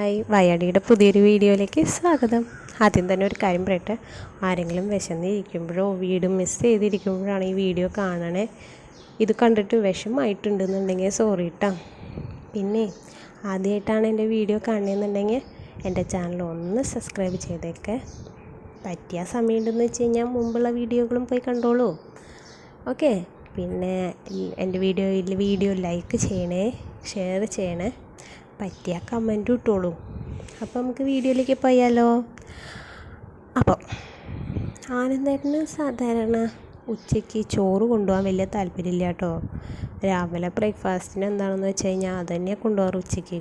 Hi, വയ്യാടിയുടെ പുതിയൊരു വീഡിയോയിലേക്ക് സ്വാഗതം. ആദ്യം തന്നെ ഒരു കാര്യം പറയട്ടെ, ആരെങ്കിലും വിശന്നിരിക്കുമ്പോഴോ വീട് മിസ് ചെയ്തിരിക്കുമ്പോഴാണ് ഈ വീഡിയോ കാണണേ. ഇത് കണ്ടിട്ട് വിഷമമായിട്ടുണ്ടെന്നുണ്ടെങ്കിൽ സോറി കേട്ടോ. പിന്നെ ആദ്യമായിട്ടാണ് എൻ്റെ വീഡിയോ കാണുന്നതെന്നുണ്ടെങ്കിൽ എൻ്റെ ചാനൽ ഒന്ന് സബ്സ്ക്രൈബ് ചെയ്തേക്കെ. പറ്റിയ സമയമുണ്ടെന്ന് വെച്ച് കഴിഞ്ഞാൽ മുമ്പുള്ള വീഡിയോകളും പോയി കണ്ടോളൂ. ഓക്കെ, പിന്നെ എൻ്റെ വീഡിയോ ലൈക്ക് ചെയ്യണേ, ഷെയർ ചെയ്യണേ, പറ്റിയ കമൻറ്റ് ഇട്ടോളൂ. അപ്പോൾ നമുക്ക് വീഡിയോയിലേക്ക് പോയാലോ. അപ്പോൾ ആനന്ദേട്ടന് സാധാരണ ഉച്ചയ്ക്ക് ചോറ് കൊണ്ടുപോകാൻ വലിയ താല്പര്യമില്ല കേട്ടോ. രാവിലെ ബ്രേക്ക്ഫാസ്റ്റിന് എന്താണെന്ന് വെച്ച് കഴിഞ്ഞാൽ അത് തന്നെയാണ് കൊണ്ടുപോകാറ്. ഉച്ചയ്ക്ക്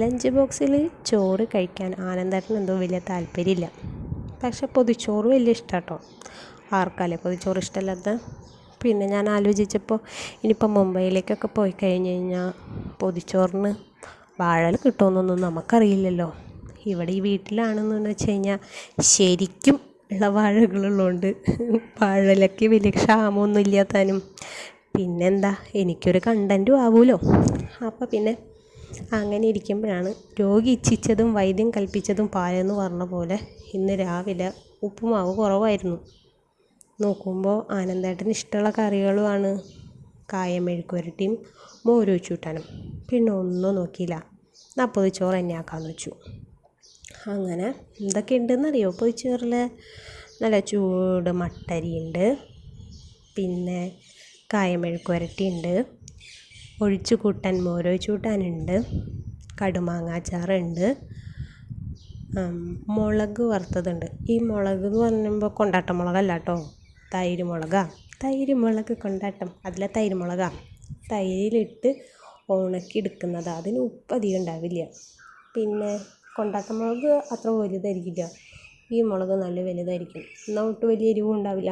ലഞ്ച് ബോക്സിൽ ചോറ് കഴിക്കാൻ ആനന്ദേട്ടന് എന്തോ വലിയ താല്പര്യമില്ല. പക്ഷെ പൊതിച്ചോറ് വലിയ ഇഷ്ടം കേട്ടോ. ആർക്കല്ലേ പൊതിച്ചോറ് ഇഷ്ടമല്ലാത്ത. പിന്നെ ഞാൻ ആലോചിച്ചപ്പോൾ ഇനിയിപ്പോൾ മുംബൈയിലേക്കൊക്കെ പോയി കഴിഞ്ഞ് കഴിഞ്ഞാൽ പൊതിച്ചോറിന് വാഴൽ കിട്ടുമെന്നൊന്നും നമുക്കറിയില്ലല്ലോ. ഇവിടെ ഈ വീട്ടിലാണെന്ന് വെച്ച് കഴിഞ്ഞാൽ ശരിക്കും ഉള്ള വാഴകളുള്ളതുകൊണ്ട് വാഴലയ്ക്ക് വലിയ ക്ഷാമമൊന്നും ഇല്ലാത്താനും പിന്നെന്താ എനിക്കൊരു കണ്ടൻറ്റും ആവുമല്ലോ. അപ്പോൾ പിന്നെ അങ്ങനെ ഇരിക്കുമ്പോഴാണ് രോഗി ഇച്ഛിച്ചതും വൈദ്യം കൽപ്പിച്ചതും പാലെന്ന് പറഞ്ഞ പോലെ ഇന്ന് രാവിലെ ഉപ്പുമാവ് കുറവായിരുന്നു. നോക്കുമ്പോൾ ആനന്ദേട്ടന് ഇഷ്ടമുള്ള കറികളുമാണ് കായം മെഴുക്കുവരട്ടിയും മോര് ഒഴിച്ചുകൂട്ടാനും. പിന്നെ ഒന്നും നോക്കിയില്ല, എന്നാൽ പൊതിച്ചോറ് തന്നെ ആക്കാമെന്ന് വെച്ചു. അങ്ങനെ എന്തൊക്കെ ഉണ്ടെന്നറിയോ പൊതിച്ചോറിൽ? നല്ല ചൂട് മട്ടരിയുണ്ട്, പിന്നെ കായം മെഴുക്കുവരട്ടിയുണ്ട്, ഒഴിച്ചുകൂട്ടാൻ മോര് ഒഴിച്ചുകൂട്ടാനുണ്ട്, കടുമാങ്ങാച്ചാറുണ്ട്, മുളക് വറുത്തതുണ്ട്. ഈ മുളക് എന്ന് പറയുമ്പോൾ കൊണ്ടാട്ട മുളകല്ല കേട്ടോ, തൈര് മുളകാണ്. തൈര് മുളക് കൊണ്ടാട്ടം, അതിലെ തൈര് മുളകാണ്. തൈരിലിട്ട് ഉണക്കി എടുക്കുന്നതാണ്. അതിന് ഉപ്പ് അധികം ഉണ്ടാവില്ല. പിന്നെ കൊണ്ടാട്ട മുളക് അത്ര വലുതായിരിക്കില്ല, ഈ മുളക് നല്ല വലുതായിരിക്കും. എന്നാൽ ഒട്ട് വലിയ എരിവും ഉണ്ടാവില്ല.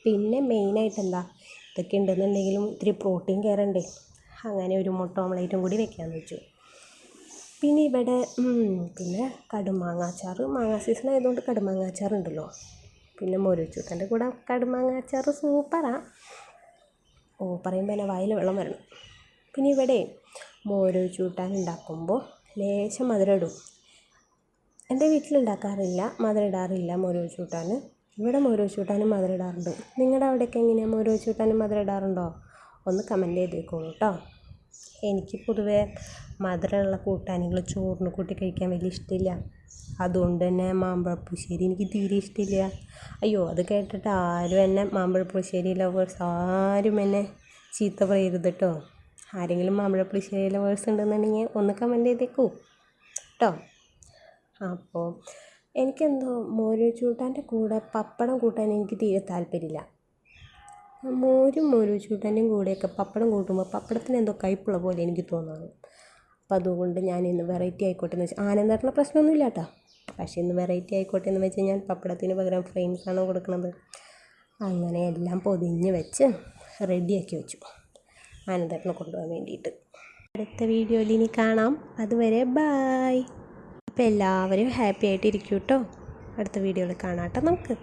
പിന്നെ മെയിനായിട്ട് എന്താ, ഇതൊക്കെ ഉണ്ടെന്നുണ്ടെങ്കിലും ഇത്തിരി പ്രോട്ടീൻ കയറണ്ടേ. അങ്ങനെ ഒരു മുട്ട ഓംലേറ്റും കൂടി വെക്കാമെന്ന് വെച്ചു. പിന്നെ ഇവിടെ പിന്നെ കടുമാങ്ങാച്ചാർ, മാങ്ങാ സീസൺ ആയതുകൊണ്ട് കടുമാങ്ങാച്ചാറുണ്ടല്ലോ. പിന്നെ മോരൊഴിച്ചുകൂട്ടാൻ്റെ കൂടെ കടുമാങ്ങാച്ചാർ സൂപ്പറാണ്. പറയുമ്പോൾ തന്നെ വായിൽ വെള്ളം വരണം. പിന്നെ ഇവിടെ മോരൊഴിച്ചുകൂട്ടാൻ ഉണ്ടാക്കുമ്പോൾ ലേശം മധുരം ഇടും. എൻ്റെ വീട്ടിലുണ്ടാക്കാറില്ല, മധുരം ഇടാറില്ല മോരൊഴിച്ചുകൂട്ടാൻ. ഇവിടെ മോരൊഴിച്ചുകൂട്ടാനും മധുരം ഇടാറുണ്ട്. നിങ്ങളുടെ അവിടെയൊക്കെ എങ്ങനെയാണ്, മോരൊഴിച്ചുകൂട്ടാനും മധുരം ഇടാറുണ്ടോ? ഒന്ന് കമൻറ്റ് ചെയ്തേക്കോളൂ കേട്ടോ. എനിക്ക് പൊതുവേ മധുരമുള്ള കൂട്ടാനുകൾ ചോറിന് കൂട്ടി കഴിക്കാൻ വലിയ ഇഷ്ടമില്ല. അതുകൊണ്ട് തന്നെ മാമ്പഴപ്പുളിശ്ശേരി എനിക്ക് തീരെ ഇഷ്ടമില്ല. അയ്യോ, അത് കേട്ടിട്ട് ആരും എന്നെ മാമ്പഴപ്പുളിശ്ശേരി ലവേഴ്സ് ആരും എന്നെ ചീത്ത പറയരുത് കേട്ടോ. ആരെങ്കിലും മാമ്പഴപ്പുളിശ്ശേരി ലവേഴ്സ് ഉണ്ടെന്നുണ്ടെങ്കിൽ ഒന്ന് കമൻറ്റ് ചെയ്തേക്കൂ കേട്ടോ. അപ്പോൾ എനിക്കെന്തോ മോരൊഴിച്ചുകൂട്ടാൻ്റെ കൂടെ പപ്പടം കൂട്ടാൻ എനിക്ക് തീരെ താല്പര്യമില്ല. മോരും മോരൊഴിച്ചുകൂട്ടാൻ്റെയും കൂടെയൊക്കെ പപ്പടം കൂട്ടുമ്പോൾ പപ്പടത്തിന് എന്തോ കയ്പുള്ള പോലെ എനിക്ക് തോന്നുന്നു. അപ്പോൾ അതുകൊണ്ട് ഞാൻ ഇന്ന് വെറൈറ്റി ആയിക്കോട്ടെ എന്ന് വെച്ചാൽ, ആനന്ദേട്ടന് പ്രശ്നമൊന്നുമില്ല കേട്ടോ. പക്ഷേ ഇന്ന് വെറൈറ്റി ആയിക്കോട്ടെ എന്ന് വെച്ച് ഞാൻ പപ്പടത്തിന് പകരം ഫ്രെയിംസാണ് കൊടുക്കുന്നത്. അങ്ങനെ എല്ലാം പൊതിഞ്ഞ് വെച്ച് റെഡിയാക്കി വെച്ചു ആനന്ദേട്ടനെ കൊണ്ടുപോകാൻ വേണ്ടിയിട്ട്. അടുത്ത വീഡിയോയിൽ ഇനി കാണാം. അതുവരെ ബായ്. അപ്പോൾ എല്ലാവരും ഹാപ്പി ആയിട്ടിരിക്കൂ കേട്ടോ. അടുത്ത വീഡിയോയിൽ കാണാം കേട്ടോ നമുക്ക്.